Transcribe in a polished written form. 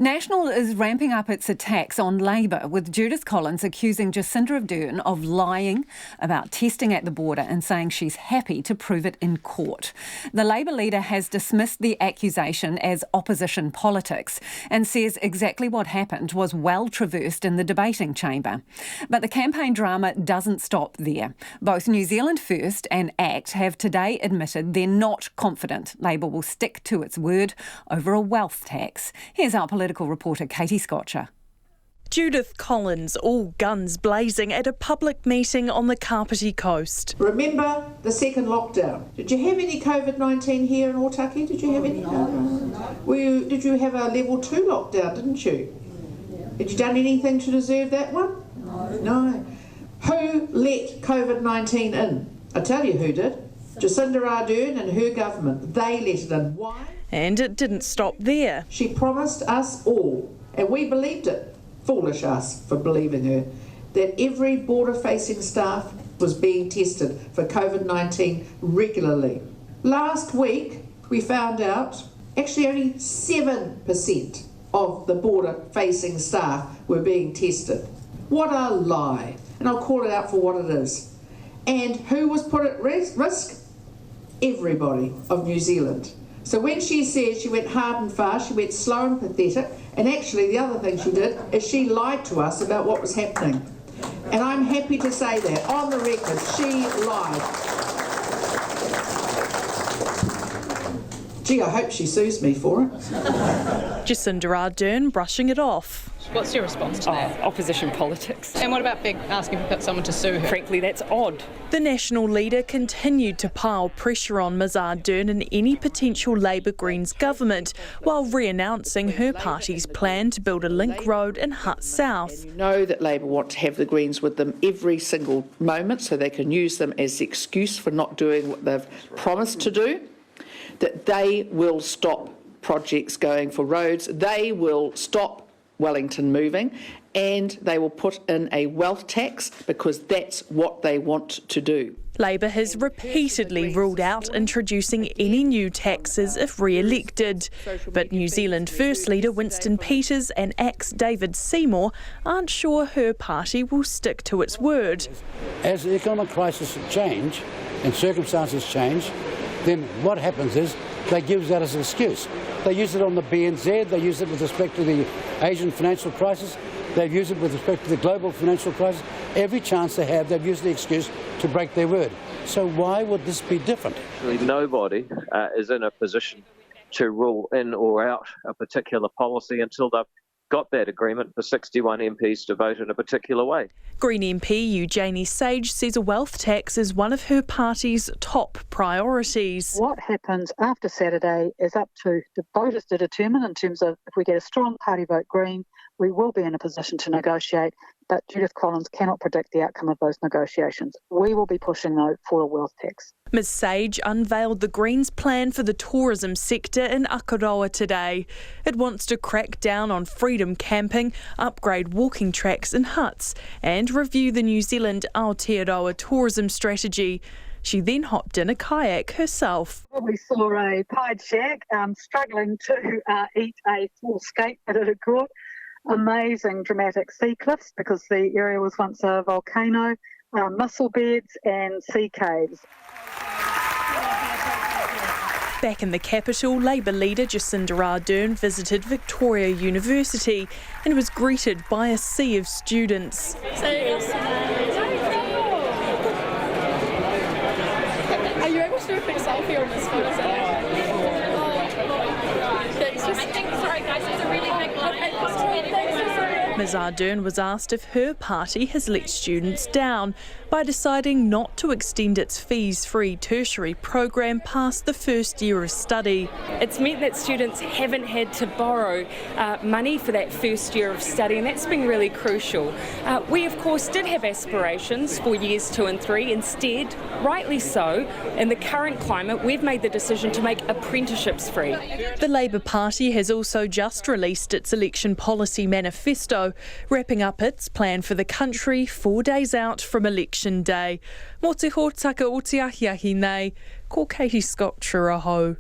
National is ramping up its attacks on Labour, with Judith Collins accusing Jacinda Ardern of lying about testing at the border and saying she's happy to prove it in court. The Labour leader has dismissed the accusation as opposition politics and says exactly what happened was well traversed in the debating chamber. But the campaign drama doesn't stop there. Both New Zealand First and ACT have today admitted they're not confident Labour will stick to its word over a wealth tax. Here's our political reporter Katie Scotcher. Judith Collins, all guns blazing at a public meeting on the Kapiti coast. Remember the second lockdown? Did you have any COVID-19 here in Otaki? Did you have any? No. Did you have a level 2 lockdown, didn't you? Had you done anything to deserve that one? No. Who let COVID-19 in? I tell you who did. Jacinda Ardern and her government. They let it in. Why? And it didn't stop there. She promised us all, and we believed it, foolish us for believing her, that every border-facing staff was being tested for COVID-19 regularly. Last week, we found out actually only 7% of the border-facing staff were being tested. What a lie, and I'll call it out for what it is. And who was put at risk? Everybody of New Zealand. So when she said she went hard and fast, she went slow and pathetic, and actually the other thing she did is she lied to us about what was happening. And I'm happy to say that, on the record, she lied. Gee, I hope she sues me for it. Jacinda Ardern brushing it off. What's your response to that? Opposition politics. And what about asking for someone to sue her? Frankly, that's odd. The National leader continued to pile pressure on Ms Ardern and any potential Labour Greens government, while re-announcing her party's plan to build a link road in Hutt South. You know that Labour want to have the Greens with them every single moment so they can use them as the excuse for not doing what they've promised to do, that they will stop projects going for roads, they will stop Wellington moving, and they will put in a wealth tax because that's what they want to do. Labour has repeatedly ruled out introducing any new taxes if re-elected. But New Zealand First leader Winston Peters and ACT's David Seymour aren't sure her party will stick to its word. As the economic crisis change and circumstances change, then what happens is they use that as an excuse. They use it on the BNZ, they use it with respect to the Asian financial crisis, they've used it with respect to the global financial crisis. Every chance they have, they've used the excuse to break their word. So why would this be different? Nobody is in a position to rule in or out a particular policy until they've got that agreement for 61 MPs to vote in a particular way. Green MP Eugenie Sage says a wealth tax is one of her party's top priorities. What happens after Saturday is up to the voters to determine in terms of if we get a strong party vote Green, we will be in a position to negotiate, but Judith Collins cannot predict the outcome of those negotiations. We will be pushing though for a wealth tax. Ms Sage unveiled the Greens' plan for the tourism sector in Akaroa today. It wants to crack down on freedom camping, upgrade walking tracks and huts, and review the New Zealand Aotearoa tourism strategy. She then hopped in a kayak herself. We saw a pied shack struggling to eat a full skate that it had caught. Amazing dramatic sea cliffs because the area was once a volcano, mussel beds and sea caves. Back in the capital, Labour leader Jacinda Ardern visited Victoria University and was greeted by a sea of students. Are you able to do a quick selfie on this photo? Sorry guys, it's a really big one. Ms Ardern was asked if her party has let students down by deciding not to extend its fees-free tertiary program past the first year of study. It's meant that students haven't had to borrow money for that first year of study, and that's been really crucial. We, of course, did have aspirations for years 2 and 3. Instead, rightly so, in the current climate, we've made the decision to make apprenticeships free. The Labour Party has also just released its election policy manifesto, wrapping up its plan for the country 4 days out from Election Day. Mō te hōtaka o te ahiahi nei, ko Katie Scotcher aho.